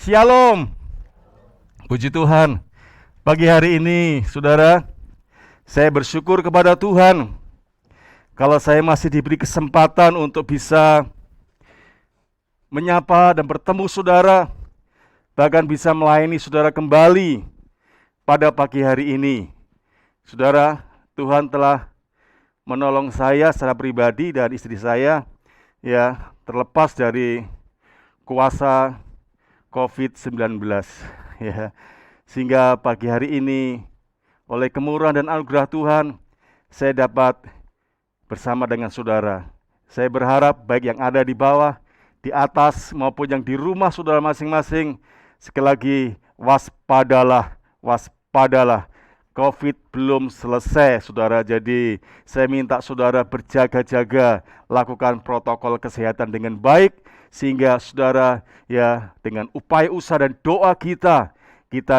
Shalom, puji Tuhan. Pagi hari ini, saudara, saya bersyukur kepada Tuhan kalau saya masih diberi kesempatan untuk bisa menyapa dan bertemu saudara, bahkan bisa melayani saudara kembali pada pagi hari ini. Saudara, Tuhan telah menolong saya secara pribadi dan istri saya, ya, terlepas dari kuasa COVID-19, ya. Sehingga pagi hari ini, oleh kemurahan dan anugerah Tuhan, saya dapat bersama dengan saudara. Saya berharap baik yang ada di bawah, di atas, maupun yang di rumah saudara masing-masing, sekali lagi, waspadalah, waspadalah. COVID belum selesai, saudara. Jadi, saya minta saudara berjaga-jaga, lakukan protokol kesehatan dengan baik, sehingga saudara, ya, dengan upaya usaha dan doa kita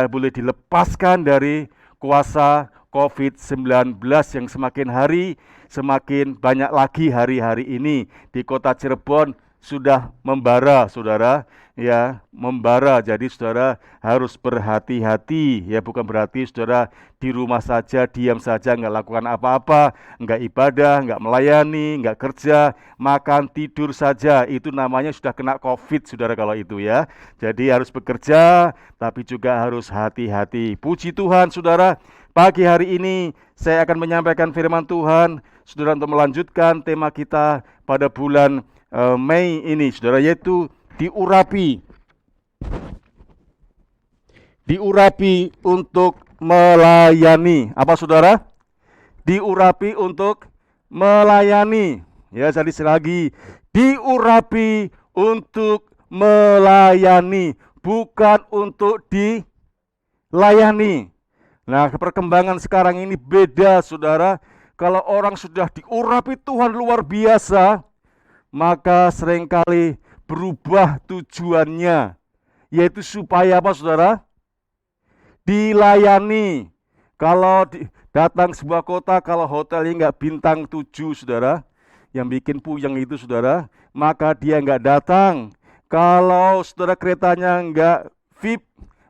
boleh dilepaskan dari kuasa COVID-19 yang semakin hari semakin banyak lagi hari-hari ini. Di kota Cirebon sudah membara, saudara, ya, membara. Jadi saudara harus berhati-hati, ya, bukan berarti saudara di rumah saja, diam saja, nggak lakukan apa-apa, nggak ibadah, nggak melayani, nggak kerja, makan, tidur saja. Itu namanya sudah kena COVID, saudara, kalau itu, ya. Jadi harus bekerja, tapi juga harus hati-hati. Puji Tuhan, saudara. Pagi hari ini saya akan menyampaikan firman Tuhan, saudara, untuk melanjutkan tema kita pada bulan Mei ini, saudara, yaitu diurapi. Diurapi untuk melayani. Apa, saudara? Diurapi untuk melayani. Ya, jadi sekali lagi, diurapi untuk melayani, bukan untuk dilayani. Nah, perkembangan sekarang ini beda, saudara. Kalau orang sudah diurapi Tuhan luar biasa, maka seringkali berubah tujuannya, yaitu supaya apa, saudara? Dilayani. Kalau datang sebuah kota, kalau hotelnya nggak bintang 7, saudara, yang bikin puyeng itu, saudara, maka dia nggak datang. Kalau saudara keretanya nggak VIP,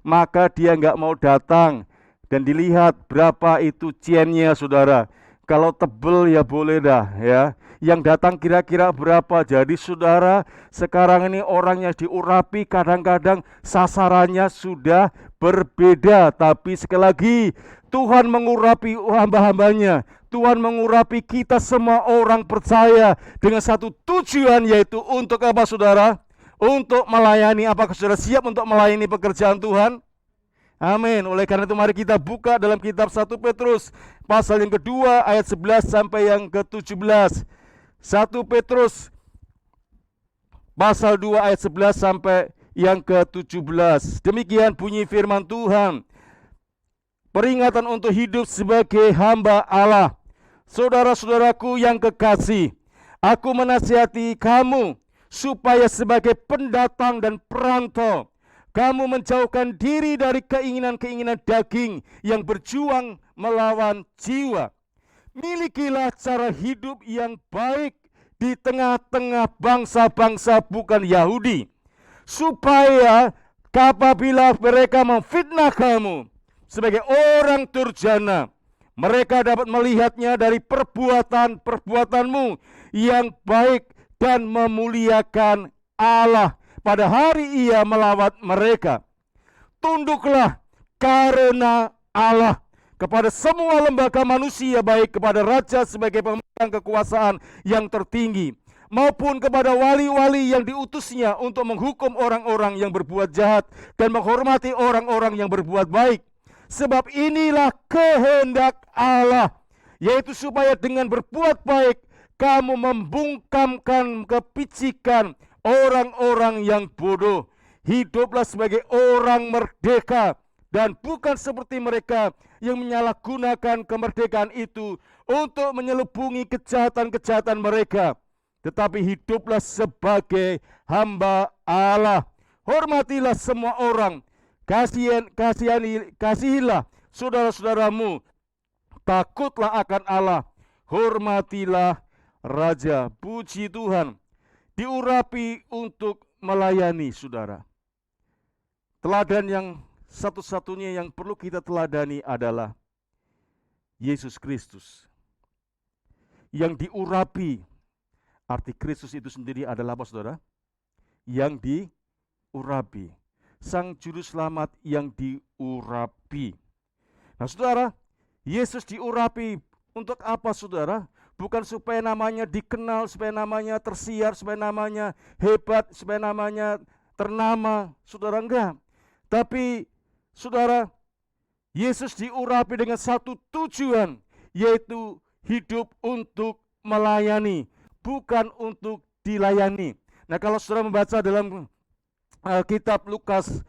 maka dia nggak mau datang. Dan dilihat berapa itu ciennya, saudara. Kalau tebel ya boleh dah, ya. Yang datang kira-kira berapa. Jadi saudara, sekarang ini orang yang diurapi kadang-kadang sasarannya sudah berbeda. Tapi sekali lagi, Tuhan mengurapi hamba-hambanya. Tuhan mengurapi kita semua orang percaya dengan satu tujuan, yaitu untuk apa, saudara? Untuk melayani. Apakah saudara siap untuk melayani pekerjaan Tuhan? Amin. Oleh karena itu mari kita buka dalam kitab 1 Petrus pasal yang kedua ayat 11 sampai yang ke-17. 1 Petrus pasal 2 ayat 11 sampai yang ke-17. Demikian bunyi firman Tuhan. Peringatan untuk hidup sebagai hamba Allah. Saudara-saudaraku yang kekasih, aku menasihati kamu supaya sebagai pendatang dan perantau kamu menjauhkan diri dari keinginan-keinginan daging yang berjuang melawan jiwa. Milikilah cara hidup yang baik di tengah-tengah bangsa-bangsa bukan Yahudi, supaya apabila mereka memfitnah kamu sebagai orang durjana, mereka dapat melihatnya dari perbuatan-perbuatanmu yang baik dan memuliakan Allah pada hari Ia melawat mereka. Tunduklah karena Allah kepada semua lembaga manusia, baik kepada raja sebagai pemegang kekuasaan yang tertinggi, maupun kepada wali-wali yang diutusnya untuk menghukum orang-orang yang berbuat jahat dan menghormati orang-orang yang berbuat baik. Sebab inilah kehendak Allah, yaitu supaya dengan berbuat baik kamu membungkamkan kepicikan orang-orang yang bodoh. Hiduplah sebagai orang merdeka dan bukan seperti mereka yang menyalahgunakan kemerdekaan itu untuk menyelubungi kejahatan-kejahatan mereka. Tetapi hiduplah sebagai hamba Allah. Hormatilah semua orang. Kasihilah saudara-saudaramu. Takutlah akan Allah. Hormatilah Raja. Puji Tuhan. Diurapi untuk melayani, saudara. teladan yang satu-satunya yang perlu kita teladani adalah Yesus Kristus. Yang diurapi, arti Kristus itu sendiri adalah apa, saudara? Yang diurapi. Sang Juru Selamat yang diurapi. Nah, saudara, Yesus diurapi untuk apa, saudara? Bukan supaya namanya dikenal, supaya namanya tersiar, supaya namanya hebat, supaya namanya ternama, saudara, enggak. Tapi, saudara, Yesus diurapi dengan satu tujuan, yaitu hidup untuk melayani, bukan untuk dilayani. Nah, kalau saudara membaca dalam kitab Lukas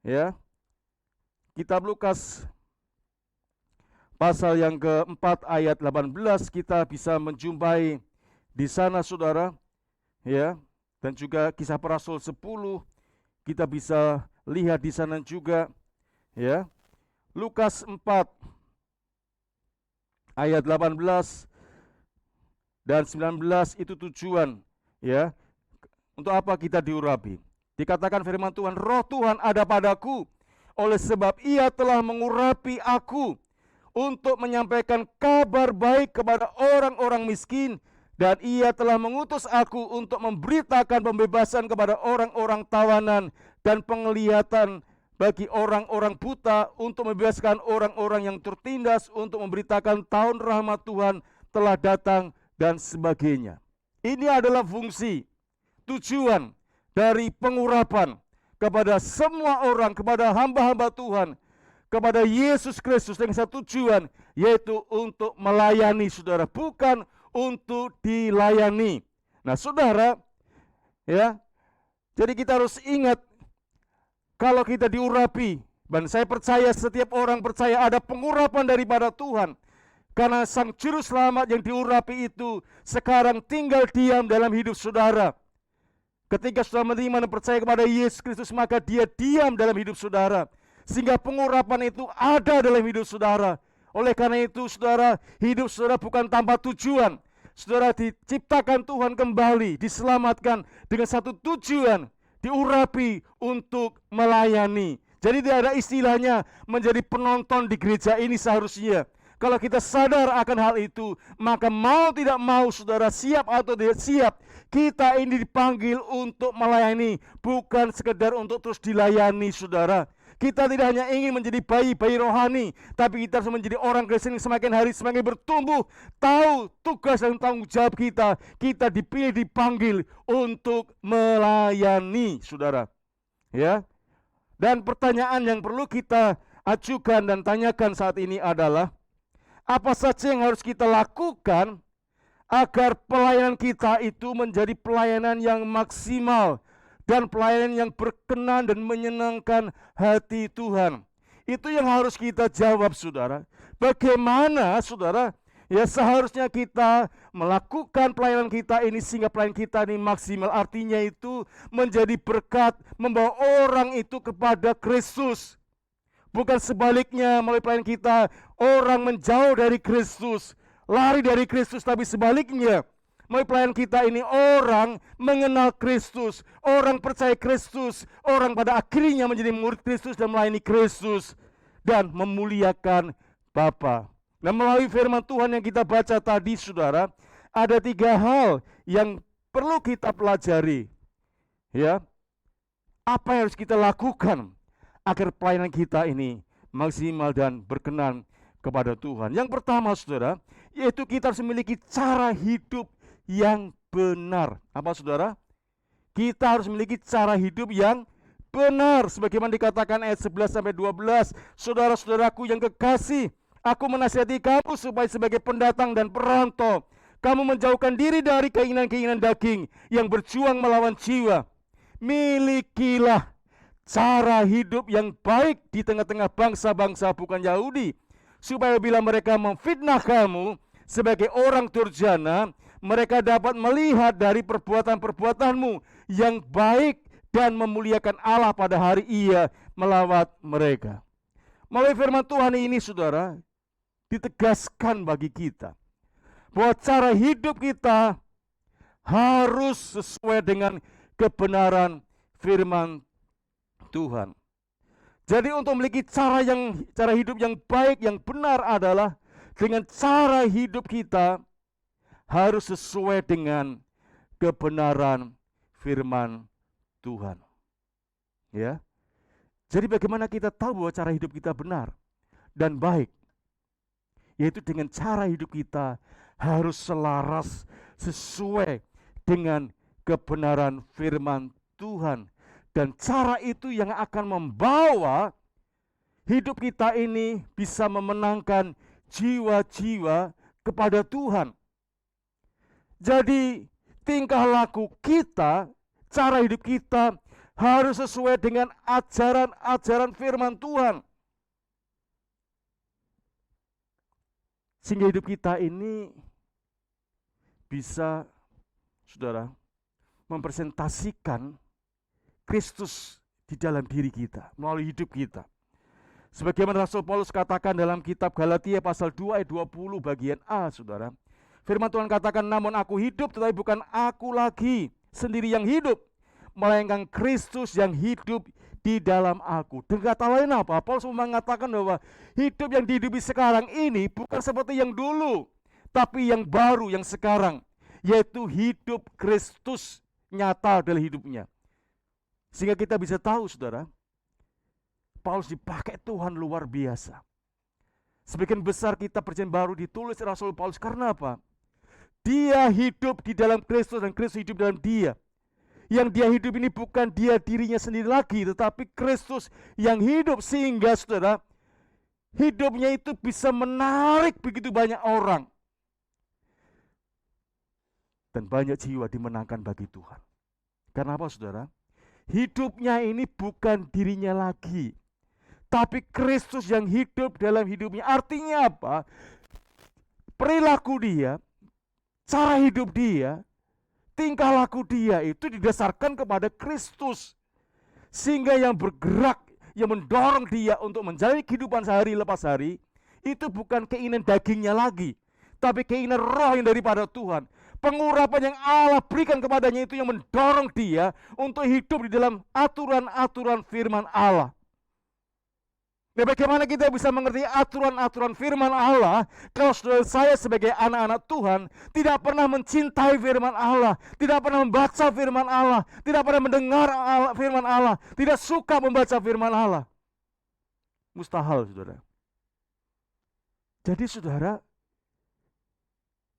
ya, kitab Lukas pasal yang keempat ayat 18, kita bisa menjumpai di sana, saudara, ya, dan juga Kisah Para Rasul 10 kita bisa lihat di sana juga, ya. Lukas 4 ayat 18 dan 19 itu tujuan, ya. Untuk apa kita diurapi? Dikatakan firman Tuhan, Roh Tuhan ada padaku, oleh sebab Ia telah mengurapi aku untuk menyampaikan kabar baik kepada orang-orang miskin, dan Ia telah mengutus aku untuk memberitakan pembebasan kepada orang-orang tawanan dan penglihatan bagi orang-orang buta, untuk membebaskan orang-orang yang tertindas, untuk memberitakan tahun rahmat Tuhan telah datang, dan sebagainya. Ini adalah fungsi, tujuan dari pengurapan kepada semua orang, kepada hamba-hamba Tuhan, kepada Yesus Kristus dengan satu tujuan, yaitu untuk melayani, saudara, bukan untuk dilayani. Nah, saudara, ya, jadi kita harus ingat, kalau kita diurapi, dan saya percaya setiap orang percaya ada pengurapan daripada Tuhan, karena Sang Juru Selamat yang diurapi itu sekarang tinggal diam dalam hidup saudara. Ketika saudara menerima dan percaya kepada Yesus Kristus, maka Dia diam dalam hidup saudara, sehingga pengurapan itu ada dalam hidup saudara. Oleh karena itu, saudara, hidup saudara bukan tanpa tujuan. Saudara diciptakan Tuhan kembali, diselamatkan dengan satu tujuan, diurapi untuk melayani. Jadi tidak ada istilahnya menjadi penonton di gereja ini seharusnya. Kalau kita sadar akan hal itu, maka mau tidak mau, saudara, siap atau tidak siap, kita ini dipanggil untuk melayani, bukan sekedar untuk terus dilayani, saudara. Kita tidak hanya ingin menjadi bayi-bayi rohani, tapi kita harus menjadi orang Kristen yang semakin hari semakin bertumbuh, tahu tugas dan tanggung jawab kita. Kita dipilih, dipanggil untuk melayani, saudara. Ya. Dan pertanyaan yang perlu kita ajukan dan tanyakan saat ini adalah, apa saja yang harus kita lakukan agar pelayanan kita itu menjadi pelayanan yang maksimal dan pelayanan yang berkenan dan menyenangkan hati Tuhan? Itu yang harus kita jawab, saudara. Bagaimana, saudara, ya, seharusnya kita melakukan pelayanan kita ini sehingga pelayanan kita ini maksimal, artinya itu menjadi berkat, membawa orang itu kepada Kristus. Bukan sebaliknya, melalui pelayanan kita orang menjauh dari Kristus, lari dari Kristus, tapi sebaliknya, melalui pelayanan kita ini orang mengenal Kristus, orang percaya Kristus, orang pada akhirnya menjadi murid Kristus dan melayani Kristus dan memuliakan Bapa. Nah, melalui firman Tuhan yang kita baca tadi, saudara, ada 3 hal yang perlu kita pelajari. Ya, apa yang harus kita lakukan agar pelayanan kita ini maksimal dan berkenan kepada Tuhan? Yang pertama, saudara, yaitu kita harus memiliki cara hidup yang benar. Apa, saudara? Kita harus memiliki cara hidup yang benar. Sebagaimana dikatakan ayat 11-12, saudara-saudaraku yang kekasih, aku menasihati kamu supaya sebagai pendatang dan perantau, kamu menjauhkan diri dari keinginan-keinginan daging yang berjuang melawan jiwa. Milikilah cara hidup yang baik di tengah-tengah bangsa-bangsa bukan Yahudi, supaya bila mereka memfitnah kamu sebagai orang durjana, mereka dapat melihat dari perbuatan-perbuatanmu yang baik dan memuliakan Allah pada hari Ia melawat mereka. Melalui firman Tuhan ini, saudara, ditegaskan bagi kita bahwa cara hidup kita harus sesuai dengan kebenaran firman Tuhan. Jadi untuk memiliki cara hidup yang baik, yang benar adalah dengan cara hidup kita harus sesuai dengan kebenaran firman Tuhan. Ya. Jadi bagaimana kita tahu bahwa cara hidup kita benar dan baik? Yaitu dengan cara hidup kita harus selaras sesuai dengan kebenaran firman Tuhan. Dan cara itu yang akan membawa hidup kita ini bisa memenangkan jiwa-jiwa kepada Tuhan. Jadi tingkah laku kita, cara hidup kita harus sesuai dengan ajaran-ajaran firman Tuhan. Sehingga hidup kita ini bisa, saudara, mempresentasikan Kristus di dalam diri kita, melalui hidup kita. Sebagaimana Rasul Paulus katakan dalam kitab Galatia pasal 2 ayat 20 bagian A, saudara. Firman Tuhan katakan, namun aku hidup tetapi bukan aku lagi sendiri yang hidup, melainkan Kristus yang hidup di dalam aku. Dengan kata lain apa? Paulus mengatakan bahwa hidup yang dihidupi sekarang ini bukan seperti yang dulu, tapi yang baru, yang sekarang, yaitu hidup Kristus nyata dalam hidupnya. Sehingga kita bisa tahu, saudara, Paulus dipakai Tuhan luar biasa. Sebagian besar kitab Perjanjian Baru ditulis Rasul Paulus karena apa? Dia hidup di dalam Kristus dan Kristus hidup dalam dia. Yang dia hidup ini bukan dia dirinya sendiri lagi, tetapi Kristus yang hidup, sehingga saudara, hidupnya itu bisa menarik begitu banyak orang. Dan banyak jiwa dimenangkan bagi Tuhan. Karena apa, saudara? Hidupnya ini bukan dirinya lagi, tapi Kristus yang hidup dalam hidupnya. Artinya apa? Perilaku dia, cara hidup dia, tingkah laku dia itu didasarkan kepada Kristus. Sehingga yang bergerak, yang mendorong dia untuk menjalani kehidupan sehari lepas hari, itu bukan keinginan dagingnya lagi, tapi keinginan roh yang daripada Tuhan. Pengurapan yang Allah berikan kepadanya itu yang mendorong dia untuk hidup di dalam aturan-aturan firman Allah. Nah, bagaimana kita bisa mengerti aturan-aturan firman Allah kalau saudara saya sebagai anak-anak Tuhan tidak pernah mencintai firman Allah, tidak pernah membaca firman Allah, tidak pernah mendengar firman Allah, tidak suka membaca firman Allah? Mustahil, saudara. Jadi saudara,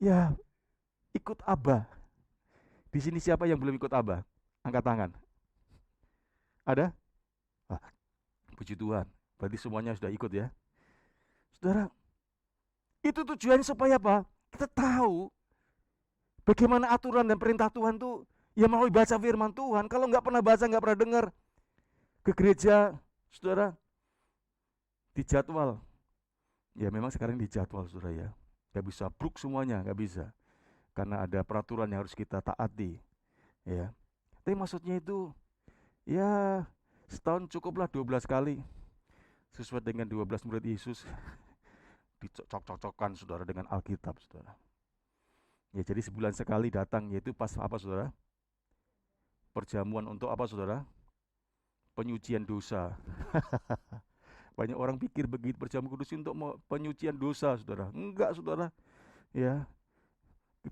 ya ikut Abah. Di sini siapa yang belum ikut Abah? Angkat tangan. Ada? Puji Tuhan. Berarti semuanya sudah ikut ya. Saudara, itu tujuannya supaya apa? Kita tahu bagaimana aturan dan perintah Tuhan tuh ya melalui baca firman Tuhan. Kalau nggak pernah baca, nggak pernah dengar, ke gereja, saudara, dijadwal. Ya memang sekarang dijadwal, saudara ya. Nggak bisa bruk semuanya, nggak bisa. Karena ada peraturan yang harus kita taati, ya. Tapi maksudnya itu, ya setahun cukuplah 12 kali, sesuai dengan 12 murid Yesus, dicocok-cocokkan, saudara, dengan Alkitab, saudara. Ya jadi sebulan sekali datang, yaitu pas apa, saudara? Perjamuan untuk apa, saudara? Penyucian dosa. Banyak orang pikir begitu, perjamuan kudus untuk penyucian dosa, saudara. Enggak, saudara. Ya.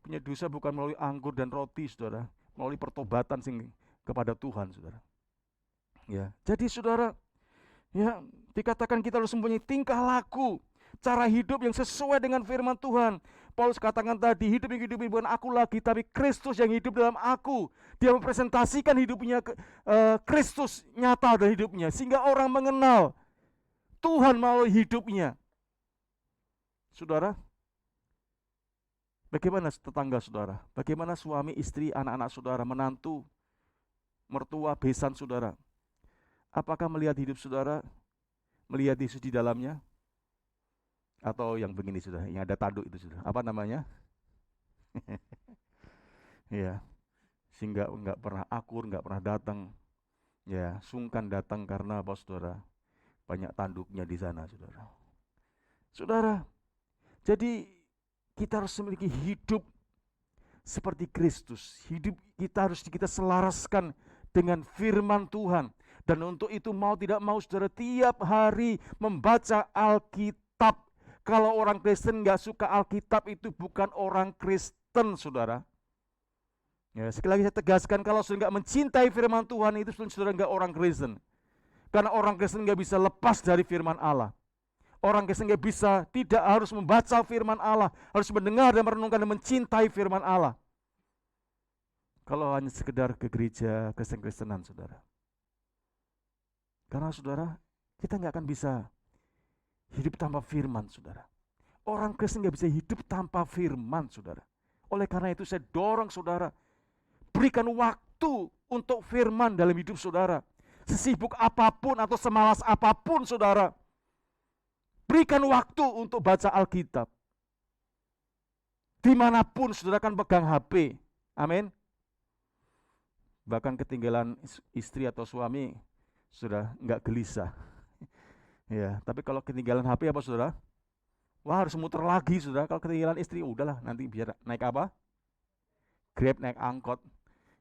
Punya dosa bukan melalui anggur dan roti, saudara, melalui pertobatan kepada Tuhan, saudara. Ya, jadi saudara, ya dikatakan kita harus mempunyai tingkah laku, cara hidup yang sesuai dengan firman Tuhan. Paulus katakan tadi, hidup yang hidup bukan aku lagi, tapi Kristus yang hidup dalam aku. Dia mempresentasikan hidupnya Kristus nyata dalam hidupnya, sehingga orang mengenal Tuhan melalui hidupnya. Saudara, bagaimana tetangga saudara? Bagaimana suami, istri, anak-anak saudara, menantu, mertua, besan saudara? Apakah melihat hidup saudara, melihat Yesus di dalamnya? Atau yang begini saudara, yang ada tanduk itu saudara, apa namanya? Ya, sehingga enggak pernah akur, enggak pernah datang. Ya, sungkan datang karena apa, saudara? Banyak tanduknya di sana, saudara. Saudara, jadi kita harus memiliki hidup seperti Kristus. Hidup kita harus kita selaraskan dengan firman Tuhan. Dan untuk itu mau tidak mau saudara tiap hari membaca Alkitab. Kalau orang Kristen nggak suka Alkitab itu bukan orang Kristen, saudara. Ya, sekali lagi saya tegaskan, kalau saudara nggak mencintai firman Tuhan itu saudara nggak orang Kristen. Karena orang Kristen nggak bisa lepas dari firman Allah. Orang Kristen nggak bisa, tidak harus membaca firman Allah, harus mendengar dan merenungkan dan mencintai firman Allah. Kalau hanya sekedar ke gereja Kristen-Kristenan, saudara. Karena saudara, kita nggak akan bisa hidup tanpa firman, saudara. Orang Kristen nggak bisa hidup tanpa firman, saudara. Oleh karena itu saya dorong saudara, berikan waktu untuk firman dalam hidup saudara. Sesibuk apapun atau semalas apapun saudara, berikan waktu untuk baca Alkitab. Dimanapun saudara kan pegang HP. Amin. Bahkan ketinggalan istri atau suami, sudah nggak gelisah. Ya, tapi kalau ketinggalan HP apa saudara? Wah, harus muter lagi saudara. Kalau ketinggalan istri, udahlah nanti biar naik apa? Grab, naik angkot.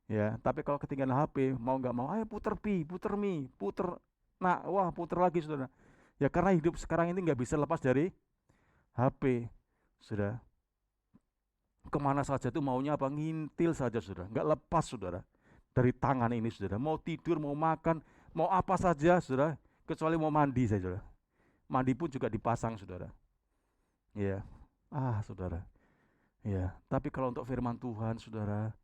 Ya, tapi kalau ketinggalan HP, mau nggak mau, ayo puter puter mie, puter. Nah, wah puter lagi saudara. Ya karena hidup sekarang ini nggak bisa lepas dari HP, saudara. Kemana saja tuh maunya apa? Ngintil saja saudara, nggak lepas saudara dari tangan ini saudara. Mau tidur, mau makan, mau apa saja saudara, kecuali mau mandi saja saudara. Mandi pun juga dipasang saudara. Ya, saudara. Ya, tapi kalau untuk firman Tuhan saudara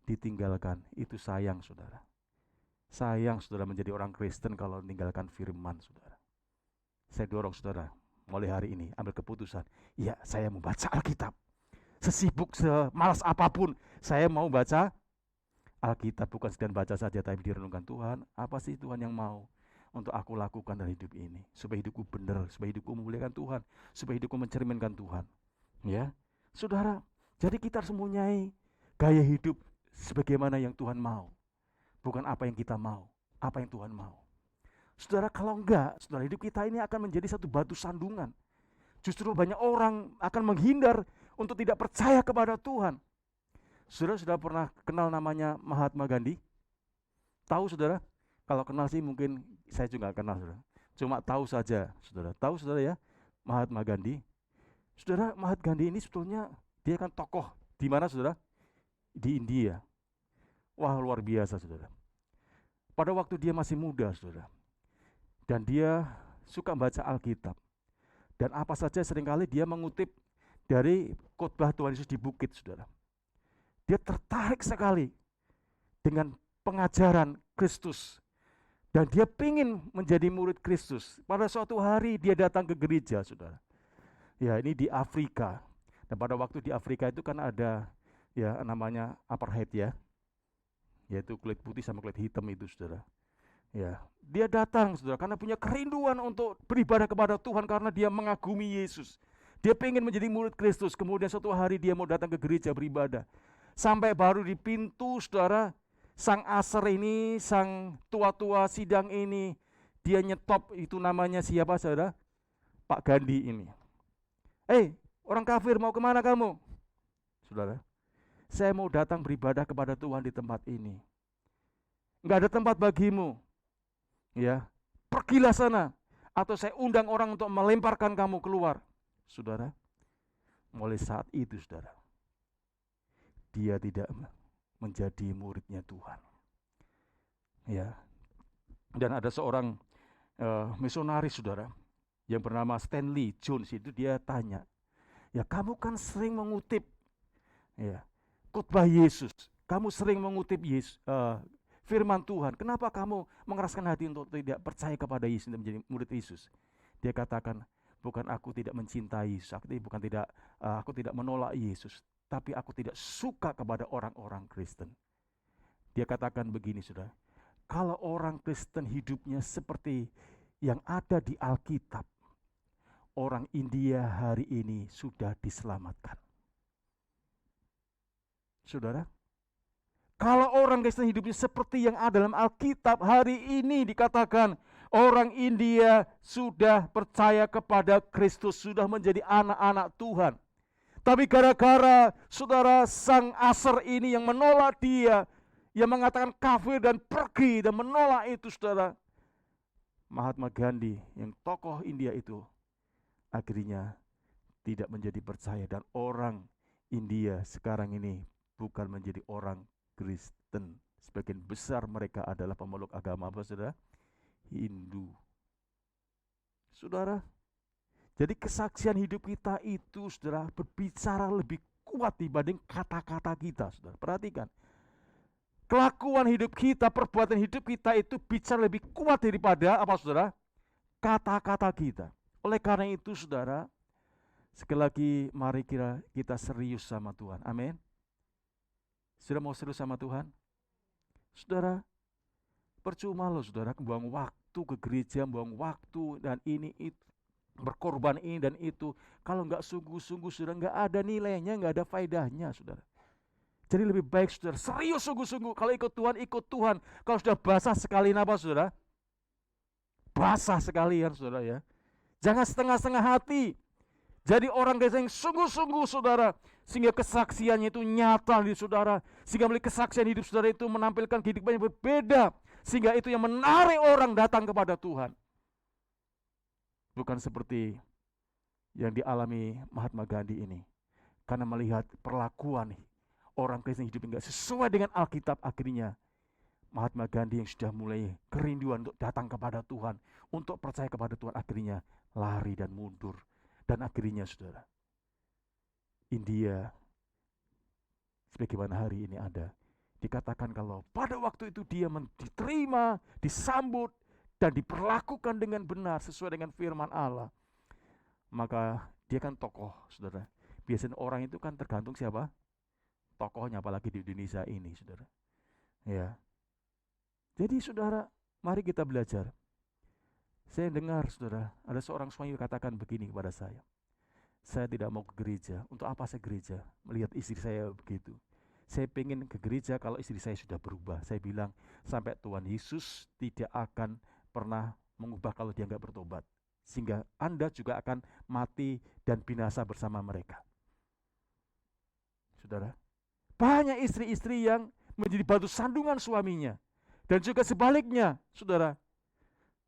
ditinggalkan, itu sayang saudara. Sayang saudara menjadi orang Kristen kalau meninggalkan firman saudara. Saya dorong saudara, mulai hari ini ambil keputusan, ya saya mau baca Alkitab. Sesibuk, semalas apapun, saya mau baca Alkitab. Bukan sekedar baca saja, tapi direnungkan Tuhan, apa sih Tuhan yang mau untuk aku lakukan dalam hidup ini, supaya hidupku benar, supaya hidupku memuliakan Tuhan, supaya hidupku mencerminkan Tuhan. Ya, saudara, jadi kita harus mempunyai gaya hidup sebagaimana yang Tuhan mau, bukan apa yang kita mau, apa yang Tuhan mau. Saudara, kalau enggak, saudara, hidup kita ini akan menjadi satu batu sandungan. Justru banyak orang akan menghindar untuk tidak percaya kepada Tuhan. Saudara sudah pernah kenal namanya Mahatma Gandhi? Tahu saudara? Kalau kenal sih mungkin saya juga kenal saudara. Cuma tahu saja saudara. Tahu saudara ya, Mahatma Gandhi. Saudara, Mahatma Gandhi ini sebetulnya dia kan tokoh di mana saudara? Di India. Wah, luar biasa saudara. Pada waktu dia masih muda saudara. Dan dia suka membaca Alkitab. Dan apa saja seringkali dia mengutip dari khotbah Tuhan Yesus di bukit, saudara. Dia tertarik sekali dengan pengajaran Kristus. Dan dia ingin menjadi murid Kristus. Pada suatu hari dia datang ke gereja, saudara. Ya, ini di Afrika. Dan pada waktu di Afrika itu kan ada ya namanya apartheid ya. Yaitu kulit putih sama kulit hitam itu, saudara. Ya, dia datang saudara karena punya kerinduan untuk beribadah kepada Tuhan karena dia mengagumi Yesus. Dia pengen menjadi murid Kristus. Kemudian suatu hari dia mau datang ke gereja beribadah. Sampai baru di pintu saudara, sang aser ini, sang tua-tua sidang ini, dia nyetop. Itu namanya siapa saudara? Pak Gandhi ini. Orang kafir, mau kemana kamu? Saudara, saya mau datang beribadah kepada Tuhan di tempat ini. Enggak ada tempat bagimu. Ya, pergilah sana, atau saya undang orang untuk melemparkan kamu keluar. Saudara, mulai saat itu saudara, dia tidak menjadi muridnya Tuhan. Ya, dan ada seorang misionaris saudara, yang bernama Stanley Jones itu dia tanya, ya kamu kan sering mengutip ya khotbah Yesus, kamu sering mengutip Yesus, firman Tuhan, kenapa kamu mengeraskan hati untuk tidak percaya kepada Yesus dan menjadi murid Yesus? Dia katakan, bukan aku tidak mencintai Yesus, aku tidak menolak Yesus, tapi aku tidak suka kepada orang-orang Kristen. Dia katakan begini saudara, kalau orang Kristen hidupnya seperti yang ada di Alkitab, orang India hari ini sudah diselamatkan. Saudara, kalau orang Kristen hidupnya seperti yang ada dalam Alkitab, hari ini dikatakan orang India sudah percaya kepada Kristus, sudah menjadi anak-anak Tuhan. Tapi gara-gara saudara sang Asar ini yang menolak dia, yang mengatakan kafir dan pergi dan menolak itu saudara, Mahatma Gandhi yang tokoh India itu akhirnya tidak menjadi percaya, dan orang India sekarang ini bukan menjadi orang Kristen. Sebagian besar mereka adalah pemeluk agama apa saudara? Hindu. Saudara, jadi kesaksian hidup kita itu saudara berbicara lebih kuat dibanding kata-kata kita saudara. Perhatikan, kelakuan hidup kita, perbuatan hidup kita itu bicara lebih kuat daripada apa saudara? Kata-kata kita. Oleh karena itu saudara, sekali lagi mari kita serius sama Tuhan. Amin. Sudah mau serius sama Tuhan? Saudara, percuma loh saudara buang waktu ke gereja, buang waktu dan ini itu, berkorban ini dan itu. Kalau nggak sungguh-sungguh saudara, nggak ada nilainya, nggak ada faedahnya saudara. Jadi lebih baik saudara serius sungguh-sungguh. Kalau ikut Tuhan, ikut Tuhan. Kalau sudah basah sekalian apa saudara? Basah sekalian saudara ya. Jangan setengah-setengah hati. Jadi orang yang sungguh-sungguh saudara, sehingga kesaksiannya itu nyata di saudara, sehingga melalui kesaksian hidup saudara itu menampilkan kehidupan yang berbeda, sehingga itu yang menarik orang datang kepada Tuhan. Bukan seperti yang dialami Mahatma Gandhi ini, karena melihat perlakuan orang Kristen hidup enggak sesuai dengan Alkitab, akhirnya Mahatma Gandhi yang sudah mulai kerinduan untuk datang kepada Tuhan, untuk percaya kepada Tuhan, akhirnya lari dan mundur. Dan akhirnya saudara, India sebagaimana hari ini ada, dikatakan kalau pada waktu itu dia diterima, disambut, dan diperlakukan dengan benar sesuai dengan firman Allah, maka dia kan tokoh saudara. Biasanya orang itu kan tergantung siapa? Tokohnya, apalagi di Indonesia ini saudara. Ya. Jadi saudara, mari kita belajar. Saya dengar saudara, ada seorang suami katakan begini kepada saya tidak mau ke gereja. Untuk apa saya gereja? Melihat istri saya begitu. Saya pengen ke gereja kalau istri saya sudah berubah. Saya bilang, sampai Tuhan Yesus tidak akan pernah mengubah kalau dia nggak bertobat. Sehingga Anda juga akan mati dan binasa bersama mereka. Saudara, banyak istri-istri yang menjadi batu sandungan suaminya. Dan juga sebaliknya, saudara.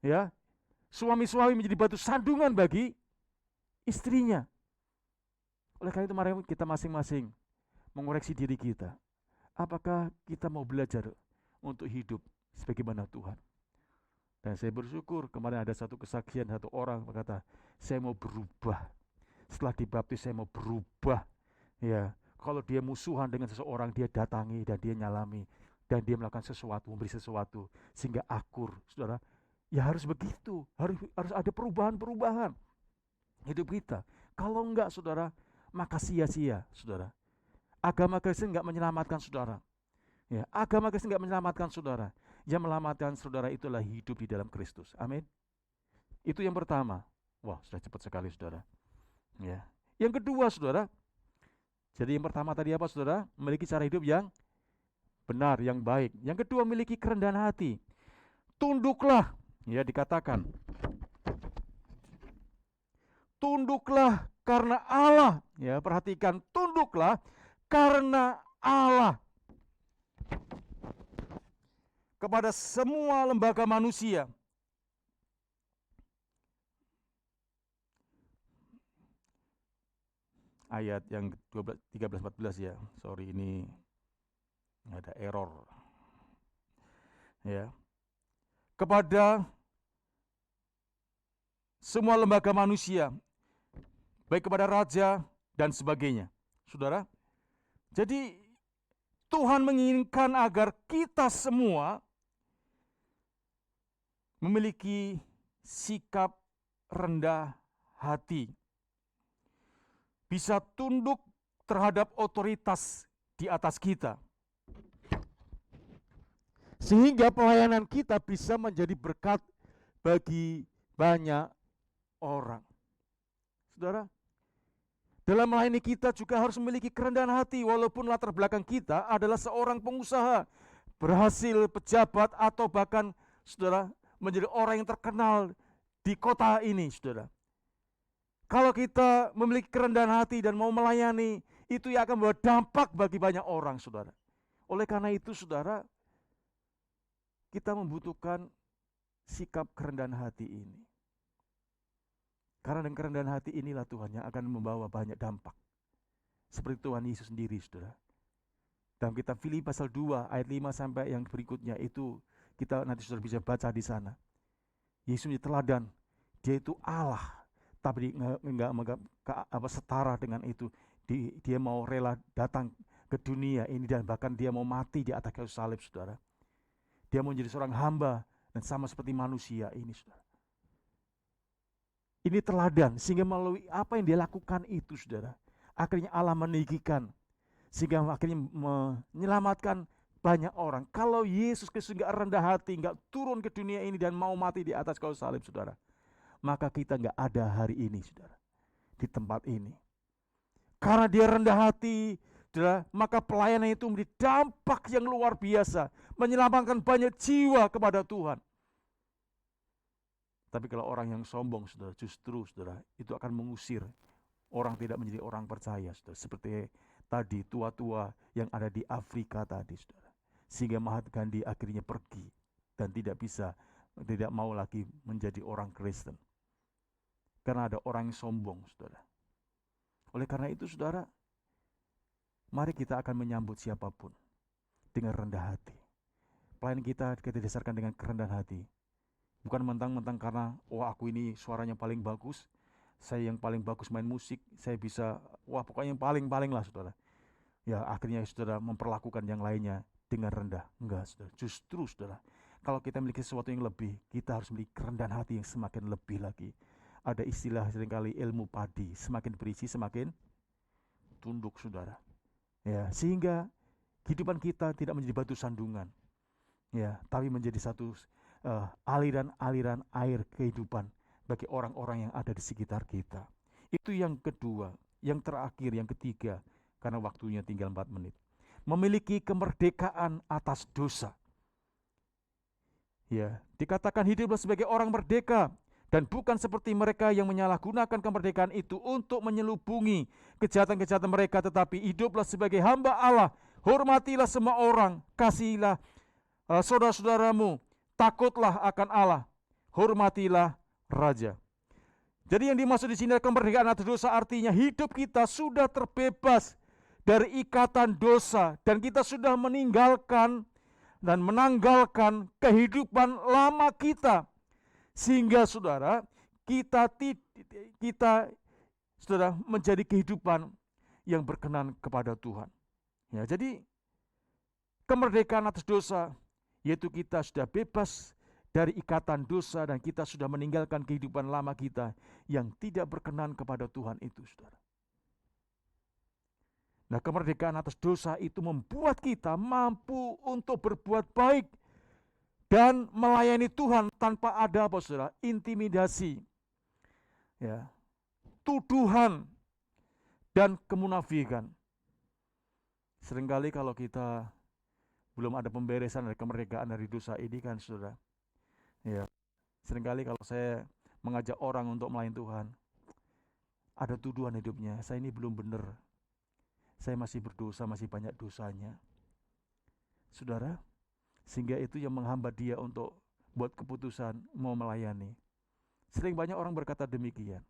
Ya, suami-suami menjadi batu sandungan bagi istrinya. Oleh karena itu mari kita masing-masing mengoreksi diri kita. Apakah kita mau belajar untuk hidup sebagaimana Tuhan? Dan saya bersyukur kemarin ada satu kesaksian, satu orang berkata, saya mau berubah. Setelah dibaptis saya mau berubah. Ya, kalau dia musuhan dengan seseorang, dia datangi dan dia nyalami. Dan dia melakukan sesuatu, memberi sesuatu. Sehingga akur, saudara. Ya harus begitu, harus ada perubahan-perubahan hidup kita. Kalau enggak saudara, maka sia-sia saudara. Agama Kristen enggak menyelamatkan saudara. Ya, agama Kristen enggak menyelamatkan saudara. Yang menyelamatkan saudara itulah hidup di dalam Kristus. Amin. Itu yang pertama. Wah, sudah cepat sekali saudara. Ya. Yang kedua saudara. Jadi yang pertama tadi apa saudara? Memiliki cara hidup yang benar, yang baik. Yang kedua, memiliki kerendahan hati. Tunduklah. Ya, dikatakan tunduklah karena Allah. Ya, perhatikan, tunduklah karena Allah kepada semua lembaga manusia. Ayat yang 12, 13, 14 ya. Sorry, ini ada error. Ya. Kepada semua lembaga manusia, baik kepada raja dan sebagainya. Saudara, jadi Tuhan menginginkan agar kita semua memiliki sikap rendah hati, bisa tunduk terhadap otoritas di atas kita, sehingga pelayanan kita bisa menjadi berkat bagi banyak orang. Saudara, dalam melayani kita juga harus memiliki kerendahan hati, walaupun latar belakang kita adalah seorang pengusaha, berhasil, pejabat, atau bahkan saudara menjadi orang yang terkenal di kota ini, saudara. Kalau kita memiliki kerendahan hati dan mau melayani, itu yang akan membawa dampak bagi banyak orang, saudara. Oleh karena itu, saudara, kita membutuhkan sikap kerendahan hati ini. Karena dengan kerendahan hati inilah Tuhan yang akan membawa banyak dampak. Seperti Tuhan Yesus sendiri, saudara. Dalam kitab Filipi pasal 2 ayat 5 sampai yang berikutnya itu kita nanti saudara bisa baca di sana. Yesus menjadi teladan. Dia itu Allah. Tapi enggak setara dengan itu. Dia mau rela datang ke dunia ini dan bahkan dia mau mati di atas kayu salib, saudara. Dia mau menjadi seorang hamba dan sama seperti manusia ini, saudara. Ini teladan, sehingga melalui apa yang dia lakukan itu, saudara, akhirnya Allah meninggikan, sehingga akhirnya menyelamatkan banyak orang. Kalau Yesus Kristus enggak rendah hati, enggak turun ke dunia ini dan mau mati di atas kayu salib, saudara, maka kita enggak ada hari ini, saudara, di tempat ini. Karena dia rendah hati, saudara, maka pelayanan itu menjadi dampak yang luar biasa, menyelamatkan banyak jiwa kepada Tuhan. Tapi kalau orang yang sombong, saudara, justru, saudara, itu akan mengusir orang tidak menjadi orang percaya, saudara. Seperti tadi tua-tua yang ada di Afrika tadi, saudara. Sehingga Mahatma Gandhi akhirnya pergi dan tidak mau lagi menjadi orang Kristen. Karena ada orang yang sombong, saudara. Oleh karena itu, saudara, mari kita akan menyambut siapapun dengan rendah hati. Pelayanan kita didasarkan dengan kerendahan hati. Bukan mentang-mentang karena, aku ini suaranya paling bagus, saya yang paling bagus main musik, saya bisa, pokoknya yang paling-paling lah, saudara. Ya, akhirnya saudara memperlakukan yang lainnya dengan rendah. Enggak, saudara. Justru, saudara, kalau kita memiliki sesuatu yang lebih, kita harus memiliki kerendahan hati yang semakin lebih lagi. Ada istilah seringkali ilmu padi, semakin berisi semakin tunduk, saudara. Ya, sehingga kehidupan kita tidak menjadi batu sandungan. Ya, tapi menjadi satu aliran-aliran air kehidupan bagi orang-orang yang ada di sekitar kita. Itu yang kedua. Yang terakhir, yang ketiga, karena waktunya tinggal 4 menit. Memiliki kemerdekaan atas dosa. Ya, dikatakan hiduplah sebagai orang merdeka dan bukan seperti mereka yang menyalahgunakan kemerdekaan itu untuk menyelubungi kejahatan-kejahatan mereka, tetapi hiduplah sebagai hamba Allah. Hormatilah semua orang, kasihilah saudara-saudaramu, takutlah akan Allah, hormatilah raja. Jadi yang dimaksud di sini kemerdekaan atas dosa artinya hidup kita sudah terbebas dari ikatan dosa dan kita sudah meninggalkan dan menanggalkan kehidupan lama kita, sehingga saudara kita saudara menjadi kehidupan yang berkenan kepada Tuhan. Ya, jadi kemerdekaan atas dosa yaitu kita sudah bebas dari ikatan dosa dan kita sudah meninggalkan kehidupan lama kita yang tidak berkenan kepada Tuhan itu, saudara. Nah, kemerdekaan atas dosa itu membuat kita mampu untuk berbuat baik dan melayani Tuhan tanpa ada apa, saudara? Intimidasi, ya, tuduhan dan kemunafikan. Seringkali kalau kita belum ada pemberesan dari kemerdekaan dari dosa ini kan, saudara. Ya, seringkali kalau saya mengajak orang untuk melayani Tuhan, ada tuduhan hidupnya, saya ini belum benar, saya masih berdosa, masih banyak dosanya, saudara. Sehingga itu yang menghambat dia untuk buat keputusan mau melayani. Sering banyak orang berkata demikian.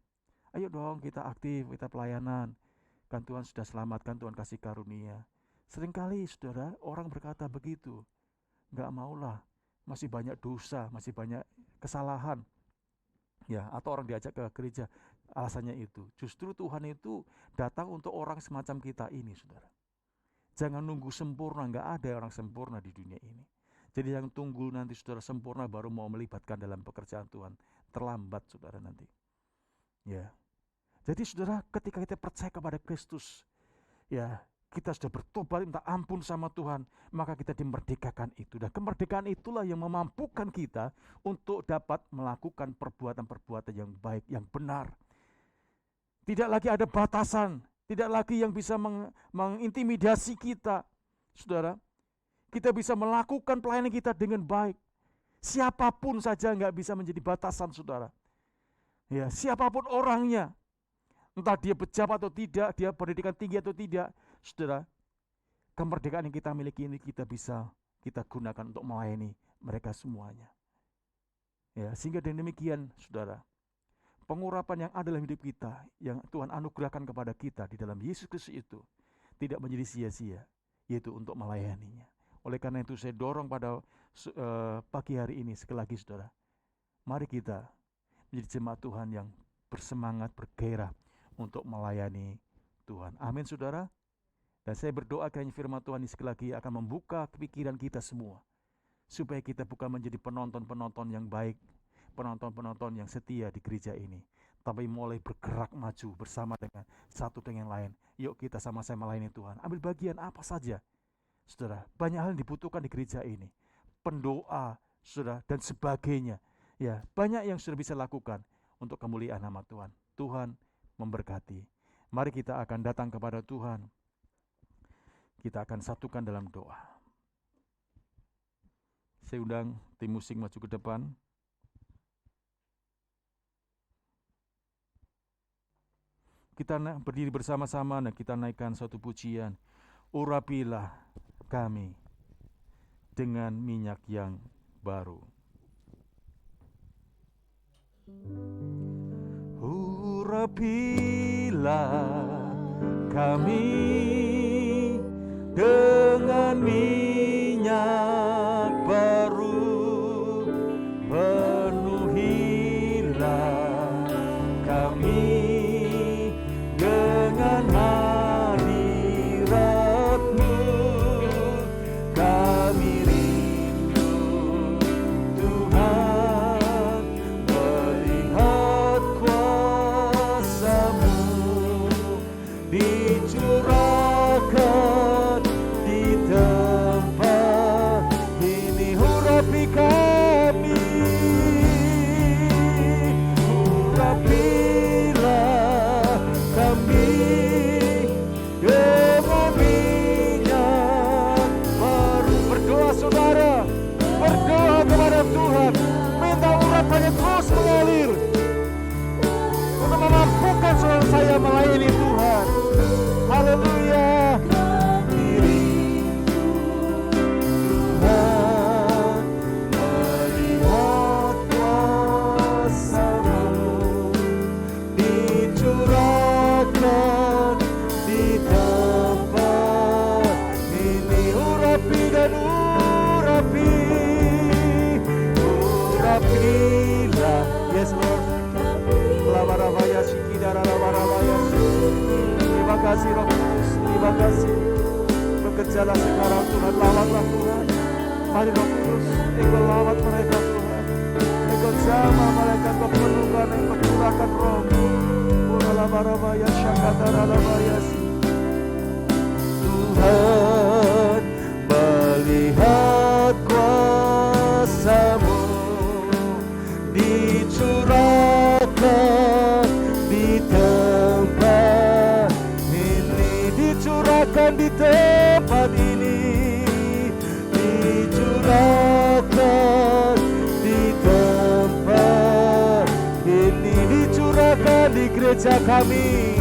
Ayo dong kita aktif, kita pelayanan, kan Tuhan sudah selamatkan, Tuhan kasih karunia. Seringkali, saudara, orang berkata begitu. Enggak maulah, masih banyak dosa, masih banyak kesalahan. Ya, atau orang diajak ke gereja, alasannya itu. Justru Tuhan itu datang untuk orang semacam kita ini, saudara. Jangan nunggu sempurna, enggak ada orang sempurna di dunia ini. Jadi yang tunggu nanti saudara sempurna baru mau melibatkan dalam pekerjaan Tuhan. Terlambat, saudara, nanti. Ya. Jadi saudara, ketika kita percaya kepada Kristus, ya, kita sudah bertobat, minta ampun sama Tuhan, maka kita dimerdekakan itu. Dan kemerdekaan itulah yang memampukan kita untuk dapat melakukan perbuatan-perbuatan yang baik, yang benar. Tidak lagi ada batasan, tidak lagi yang bisa mengintimidasi kita, saudara. Kita bisa melakukan pelayanan kita dengan baik. Siapapun saja nggak bisa menjadi batasan, saudara. Ya, siapapun orangnya. Entah dia pejabat atau tidak, dia pendidikan tinggi atau tidak. Saudara, kemerdekaan yang kita miliki ini kita gunakan untuk melayani mereka semuanya. Ya, sehingga dengan demikian, saudara, pengurapan yang ada dalam hidup kita, yang Tuhan anugerahkan kepada kita di dalam Yesus Kristus itu, tidak menjadi sia-sia, yaitu untuk melayaninya. Oleh karena itu saya dorong pada pagi hari ini, sekali lagi saudara, mari kita menjadi jemaat Tuhan yang bersemangat, bergairah untuk melayani Tuhan. Amin saudara. Dan saya berdoa kiranya firman Tuhan ini sekali lagi akan membuka pikiran kita semua, supaya kita bukan menjadi penonton-penonton yang baik, penonton-penonton yang setia di gereja ini, tapi mulai bergerak maju bersama dengan satu dengan lain. Yuk kita sama-sama melayani Tuhan. Ambil bagian apa saja, saudara. Banyak hal yang dibutuhkan di gereja ini, pendoa, saudara, dan sebagainya. Ya, banyak yang sudah bisa lakukan untuk kemuliaan nama Tuhan. Tuhan memberkati. Mari kita akan datang kepada Tuhan. Kita akan satukan dalam doa. Saya undang tim musik maju ke depan. Kita berdiri bersama-sama dan kita naikkan suatu pujian. Urapilah kami dengan minyak yang baru. Urapilah kami dengan minyak baru, penuhilah kami dengan hadirat-Mu. Kami rindu Tuhan melihat kuasa-Mu dicurahkan di tempat ini. Urapi kami, urapilah kami dengan minyak baru. Berdoa saudara, berdoa kepada Tuhan, minta urapannya terus mengalir untuk memampukan saudara saya melayani Tuhan. Haleluya. Tuhan melihat kuasa-Mu dicurahkan di tempat ini. Urapi dan urapilah. Yes Lord. Labarabaya sikidara labarabaya. Terima kasih Roh Kudus, terima kasih. Bekerjalah sekarang Tuhan, lawatlah Tuhan. Mari Roh Kudus, Engkau lawat mereka Tuhan. Engkau jamah mereka, Engkau penuhkan, Engkau curahkan Roh-Mu. Uralabarabaya syakataralabaya. Tuhan melihat kuasa-Mu dicurahkan di tempat ini, dicurahkan di tempat ini, dicurahkan di tempat ini, dicurahkan di gereja kami,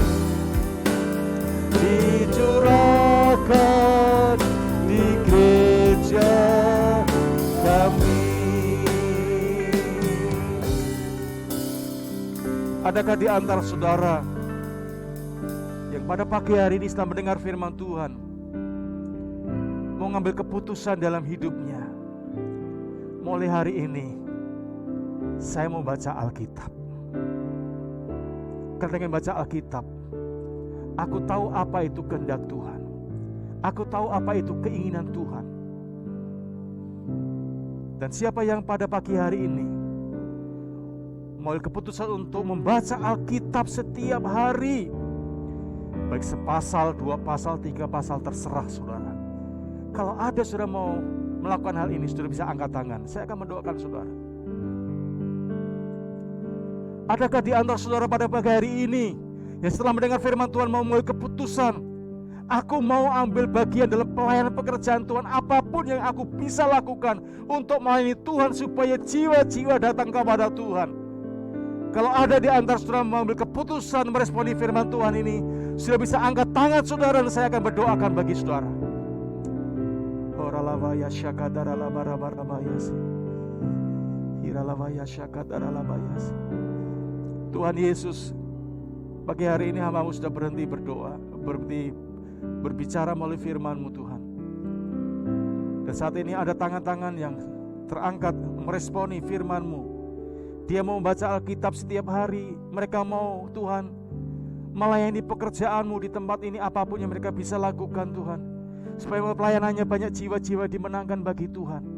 dicurahkan di gereja kami. Adakah di antara saudara yang pada pagi hari ini sedang mendengar firman Tuhan, mau ngambil keputusan dalam hidupnya? Mulai hari ini saya mau baca Alkitab. Karena dengan baca Alkitab, aku tahu apa itu kehendak Tuhan. Aku tahu apa itu keinginan Tuhan. Dan siapa yang pada pagi hari ini mengambil keputusan untuk membaca Alkitab setiap hari, baik sepasal, 2 pasal, 3 pasal, terserah saudara. Kalau ada saudara mau melakukan hal ini, saudara bisa angkat tangan. Saya akan mendoakan saudara. Adakah di antara saudara pada pagi hari ini yang setelah mendengar firman Tuhan mau mengambil keputusan, aku mau ambil bagian dalam pelayanan pekerjaan Tuhan, apapun yang aku bisa lakukan untuk melayani Tuhan supaya jiwa-jiwa datang kepada Tuhan. Kalau ada di antara saudara mengambil keputusan meresponi firman Tuhan ini, sudah bisa angkat tangan saudara dan saya akan berdoakan bagi saudara. Tuhan Yesus, pagi hari ini hamba-Mu sudah berhenti berdoa, berhenti berbicara melalui firman-Mu Tuhan. Dan saat ini ada tangan-tangan yang terangkat meresponi firman-Mu. Dia mau membaca Alkitab setiap hari. Mereka mau Tuhan melayani pekerjaan-Mu di tempat ini, apapun yang mereka bisa lakukan Tuhan, supaya pelayanannya banyak jiwa-jiwa dimenangkan bagi Tuhan.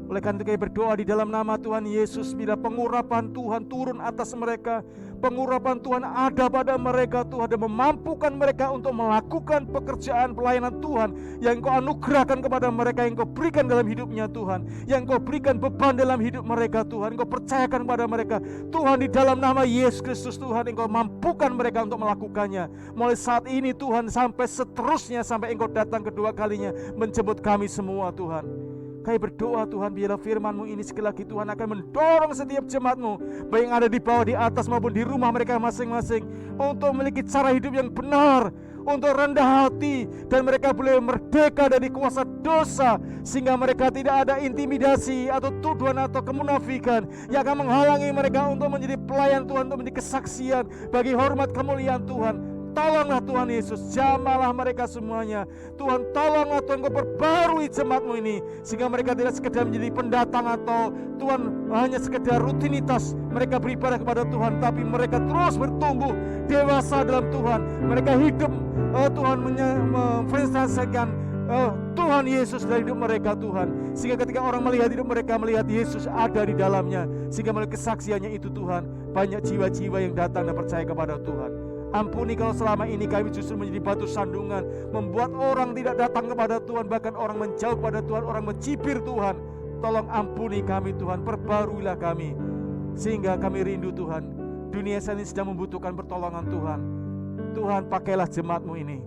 Oleh karena itu kami berdoa di dalam nama Tuhan Yesus, bila pengurapan Tuhan turun atas mereka, pengurapan Tuhan ada pada mereka Tuhan, dan memampukan mereka untuk melakukan pekerjaan pelayanan Tuhan yang Engkau anugerahkan kepada mereka, yang Engkau berikan dalam hidupnya Tuhan, yang Engkau berikan beban dalam hidup mereka Tuhan, Engkau percayakan kepada mereka Tuhan, di dalam nama Yesus Kristus Tuhan, Engkau mampukan mereka untuk melakukannya. Mulai saat ini Tuhan, sampai seterusnya, sampai Engkau datang kedua kalinya menjemput kami semua Tuhan. Kami berdoa Tuhan, biarlah firman-Mu ini sekali lagi Tuhan akan mendorong setiap jemaat-Mu, baik yang ada di bawah, di atas maupun di rumah mereka masing-masing, untuk memiliki cara hidup yang benar, untuk rendah hati, dan mereka boleh merdeka dari kuasa dosa, sehingga mereka tidak ada intimidasi atau tuduhan atau kemunafikan yang akan menghalangi mereka untuk menjadi pelayan Tuhan, untuk menjadi kesaksian bagi hormat kemuliaan Tuhan. Tolonglah Tuhan Yesus, jamahlah mereka semuanya. Tuhan, tolonglah Tuhan, Kau perbarui jemaat-Mu ini, sehingga mereka tidak sekedar menjadi pendatang atau Tuhan hanya sekedar rutinitas mereka beribadah kepada Tuhan, tapi mereka terus bertumbuh dewasa dalam Tuhan. Mereka hidup Tuhan mempresentasikan Tuhan Yesus dari hidup mereka Tuhan, sehingga ketika orang melihat hidup mereka, melihat Yesus ada di dalamnya, sehingga melalui kesaksiannya itu Tuhan, banyak jiwa-jiwa yang datang dan percaya kepada Tuhan. Ampuni kalau selama ini kami justru menjadi batu sandungan, membuat orang tidak datang kepada Tuhan, bahkan orang menjauh kepada Tuhan, orang mencibir Tuhan. Tolong ampuni kami Tuhan, perbaruilah kami, sehingga kami rindu Tuhan. Dunia saat ini sedang membutuhkan pertolongan Tuhan. Tuhan, pakailah jemaat-Mu ini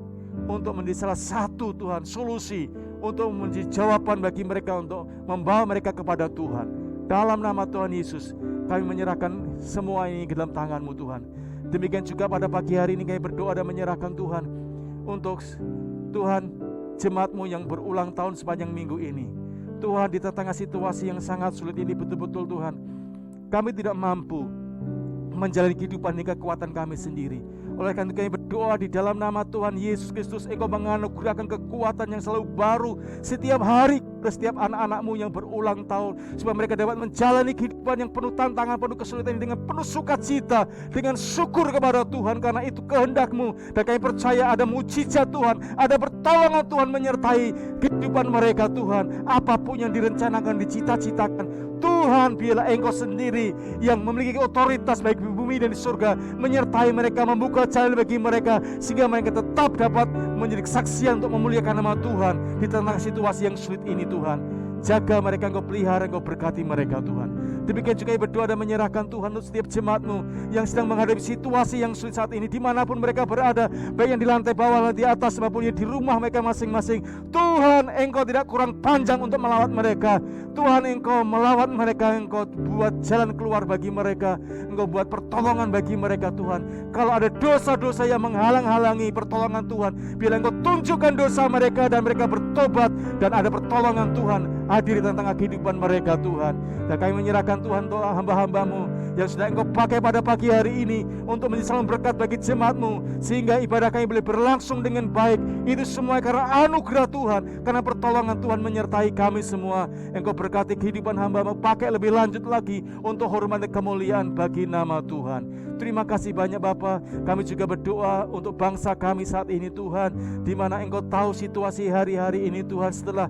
untuk menjadi salah satu Tuhan solusi, untuk menjadi jawaban bagi mereka, untuk membawa mereka kepada Tuhan. Dalam nama Tuhan Yesus, kami menyerahkan semua ini ke dalam tangan-Mu Tuhan. Demikian juga pada pagi hari ini kami berdoa dan menyerahkan Tuhan untuk Tuhan jemaat-Mu yang berulang tahun sepanjang minggu ini. Tuhan, di tengah situasi yang sangat sulit ini, betul-betul Tuhan, kami tidak mampu menjalani kehidupan ini kekuatan kami sendiri. Oleh karena itu kami berdoa di dalam nama Tuhan Yesus Kristus, Engkau menganugerahkan kekuatan yang selalu baru setiap hari ke setiap anak-anak-Mu yang berulang tahun, supaya mereka dapat menjalani kehidupan yang penuh tantangan, penuh kesulitan ini dengan penuh sukacita, dengan syukur kepada Tuhan, karena itu kehendak-Mu. Dan kami percaya ada mujizat Tuhan, ada pertolongan Tuhan menyertai kehidupan mereka Tuhan. Apapun yang direncanakan, dicita-citakan, Tuhan, biarlah Engkau sendiri yang memiliki otoritas baik di bumi dan di surga, menyertai mereka, membuka jalan bagi mereka, sehingga mereka tetap dapat menjadi kesaksian untuk memuliakan nama Tuhan di tengah situasi yang sulit ini Tuhan. Jaga mereka, Engkau pelihara, Engkau berkati mereka Tuhan. Demikian juga berdoa dan menyerahkan Tuhan untuk setiap jemaat-Mu yang sedang menghadapi situasi yang sulit saat ini, dimanapun mereka berada, baik yang di lantai bawah, di atas, maupun yang di rumah mereka masing-masing. Tuhan, Engkau tidak kurang panjang untuk melawat mereka. Tuhan, Engkau melawat mereka, Engkau buat jalan keluar bagi mereka, Engkau buat pertolongan bagi mereka Tuhan. Kalau ada dosa-dosa yang menghalang-halangi pertolongan Tuhan, biarlah Engkau tunjukkan dosa mereka dan mereka bertobat, dan ada pertolongan Tuhan hadir tentang kehidupan mereka Tuhan. Dan kami menyerahkan Tuhan doa hamba-hamba-Mu yang sudah Engkau pakai pada pagi hari ini untuk menjadi salam berkat bagi jemaat-Mu, sehingga ibadah kami boleh berlangsung dengan baik. Itu semua karena anugerah Tuhan, karena pertolongan Tuhan menyertai kami semua. Engkau berkati kehidupan hamba-Mu, pakai lebih lanjut lagi untuk hormat dan kemuliaan bagi nama Tuhan. Terima kasih banyak Bapa. Kami juga berdoa untuk bangsa kami saat ini Tuhan, di mana Engkau tahu situasi hari-hari ini Tuhan, setelah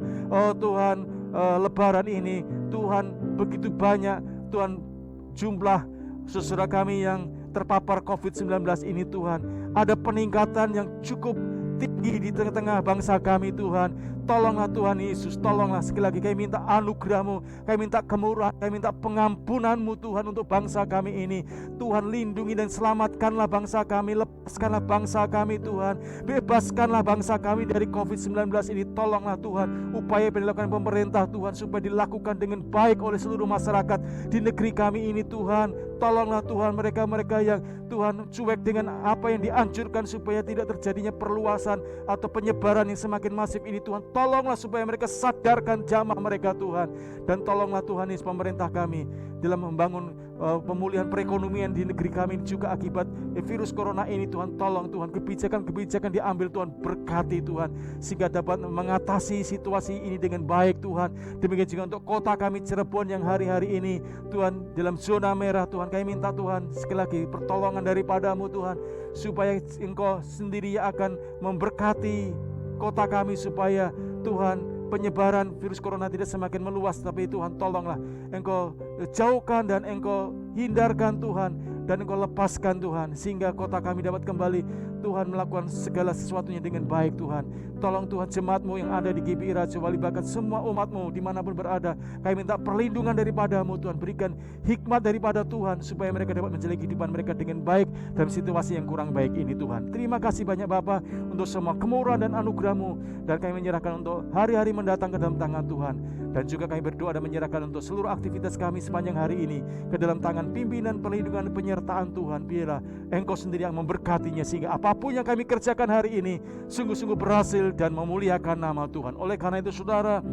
Tuhan Lebaran ini Tuhan, begitu banyak Tuhan jumlah saudara kami yang terpapar COVID-19 ini Tuhan. Ada peningkatan yang cukup tinggi di tengah-tengah bangsa kami Tuhan. Tolonglah Tuhan Yesus, tolonglah. Sekali lagi kami minta anugerah-Mu, kami minta kemurahan, kami minta pengampunan-Mu Tuhan untuk bangsa kami ini. Tuhan, lindungi dan selamatkanlah bangsa kami, lepaskanlah bangsa kami Tuhan, bebaskanlah bangsa kami dari COVID-19 ini. Tolonglah Tuhan, upaya yang dilakukan pemerintah Tuhan supaya dilakukan dengan baik oleh seluruh masyarakat di negeri kami ini Tuhan. tolonglah Tuhan mereka-mereka yang Tuhan cuek dengan apa yang dianjurkan, supaya tidak terjadinya perluasan atau penyebaran yang semakin masif ini. Tuhan, tolonglah supaya mereka sadarkan jamaah mereka Tuhan. Dan tolonglah Tuhan pemerintah kami dalam membangun pemulihan perekonomian di negeri kami juga akibat virus corona ini. Tuhan, tolong Tuhan, kebijakan-kebijakan diambil Tuhan, berkati Tuhan, sehingga dapat mengatasi situasi ini dengan baik Tuhan. Demikian juga untuk kota kami Cirebon yang hari-hari ini Tuhan dalam zona merah. Tuhan, kami minta Tuhan sekali lagi pertolongan daripadamu Tuhan, supaya Engkau sendiri akan memberkati kota kami, supaya Tuhan penyebaran virus corona tidak semakin meluas. Tapi Tuhan, tolonglah Engkau jauhkan dan Engkau hindarkan Tuhan, dan Engkau lepaskan Tuhan, sehingga kota kami dapat kembali Tuhan melakukan segala sesuatunya dengan baik Tuhan. Tolong Tuhan jemaat-Mu yang ada di GBI Raja Wali, bahkan semua umat-Mu dimanapun berada, kami minta perlindungan daripadamu Tuhan. Berikan hikmat daripada Tuhan, supaya mereka dapat menjalani kehidupan mereka dengan baik dalam situasi yang kurang baik ini Tuhan. Terima kasih banyak Bapa untuk semua kemurahan dan anugerah-Mu, dan kami menyerahkan untuk hari-hari mendatang ke dalam tangan Tuhan. Dan juga kami berdoa dan menyerahkan untuk seluruh aktivitas kami sepanjang hari ini ke dalam tangan pimpinan, perlindungan, penyertaan Tuhan. Biarlah Engkau sendiri yang memberkatinya, sehingga apapun yang kami kerjakan hari ini sungguh-sungguh berhasil dan memuliakan nama Tuhan. Oleh karena itu saudara,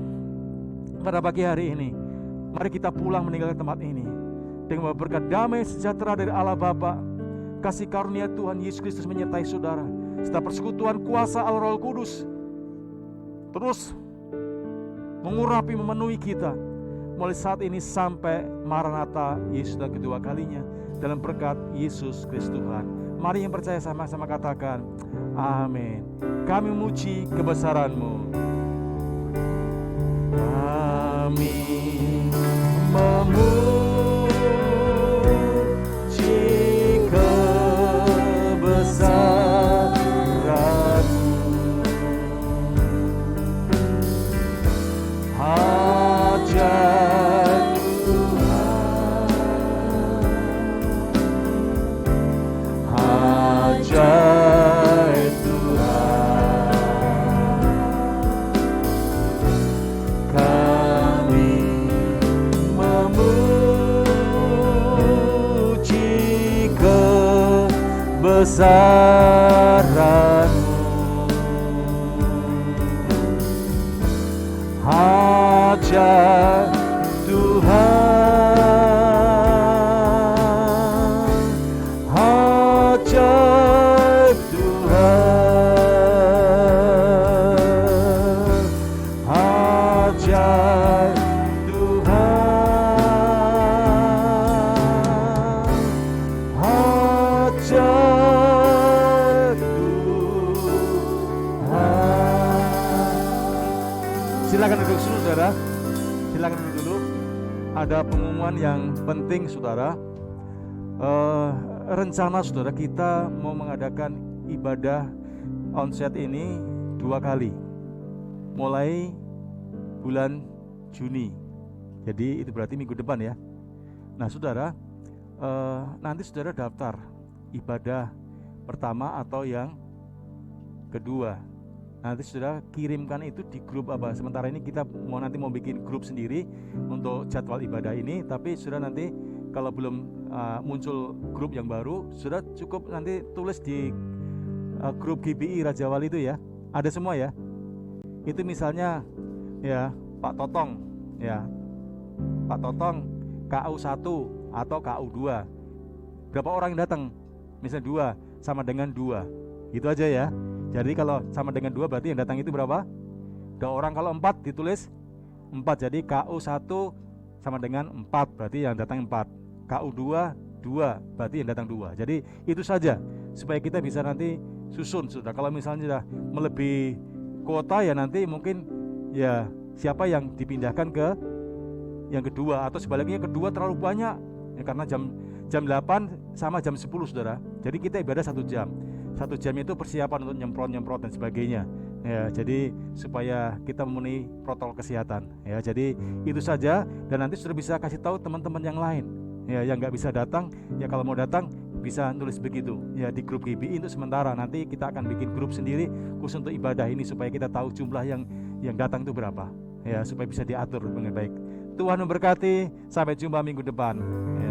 pada pagi hari ini mari kita pulang meninggalkan tempat ini dengan berkat damai sejahtera dari Allah Bapa, kasih karunia Tuhan Yesus Kristus menyertai saudara, serta persekutuan kuasa Allah Roh Kudus terus mengurapi, memenuhi kita mulai saat ini sampai Maranatha Yesus dan kedua kalinya, dalam berkat Yesus Kristus Tuhan. Mari yang percaya sama-sama katakan amin. Kami memuji kebesaran-Mu, kami memuji kebesaran-Mu. Hajat Tuhan, hajat Tuhan, kami memuji kebesaran-Mu. Hajat Tuhan, hajat Tuhan, hajat Tuhan, hajat Tuhan. Silakan duduk dulu saudara, silakan duduk dulu. Ada pengumuman yang penting saudara. Rencana saudara kita mau mengadakan ibadah onsite ini 2 kali, mulai bulan Juni. Jadi itu berarti minggu depan ya. Nah saudara, nanti saudara daftar ibadah pertama atau yang kedua. Nanti saudara kirimkan itu di grup apa. Sementara ini kita nanti mau bikin grup sendiri untuk jadwal ibadah ini. Tapi saudara nanti kalau belum muncul grup yang baru, saudara cukup nanti tulis di grup GBI Raja Wali itu ya. Ada semua ya. Itu misalnya ya Pak Totong ya, Pak Totong KU 1 atau KU 2. Berapa orang yang datang? Misalnya 2 sama dengan 2. Gitu aja ya. Jadi kalau sama dengan 2 berarti yang datang itu berapa? 2 orang. Kalau 4 ditulis 4. Jadi KU 1 sama dengan 4, berarti yang datang 4. KU 2 berarti yang datang 2. Jadi itu saja supaya kita bisa nanti susun sudah. Kalau misalnya sudah melebihi kuota ya nanti mungkin ya siapa yang dipindahkan ke yang kedua, atau sebaliknya kedua terlalu banyak ya, karena jam 8 sama jam 10 saudara. Jadi kita ibadah 1 jam. 1 jam itu persiapan untuk nyemprot dan sebagainya ya, jadi supaya kita memenuhi protokol kesehatan ya. Jadi itu saja, dan nanti sudah bisa kasih tahu teman-teman yang lain ya, yang nggak bisa datang ya, kalau mau datang bisa tulis begitu ya di grup GBI. Untuk sementara nanti kita akan bikin grup sendiri khusus untuk ibadah ini, supaya kita tahu jumlah yang datang itu berapa ya, supaya bisa diatur dengan baik. Tuhan memberkati, sampai jumpa minggu depan ya.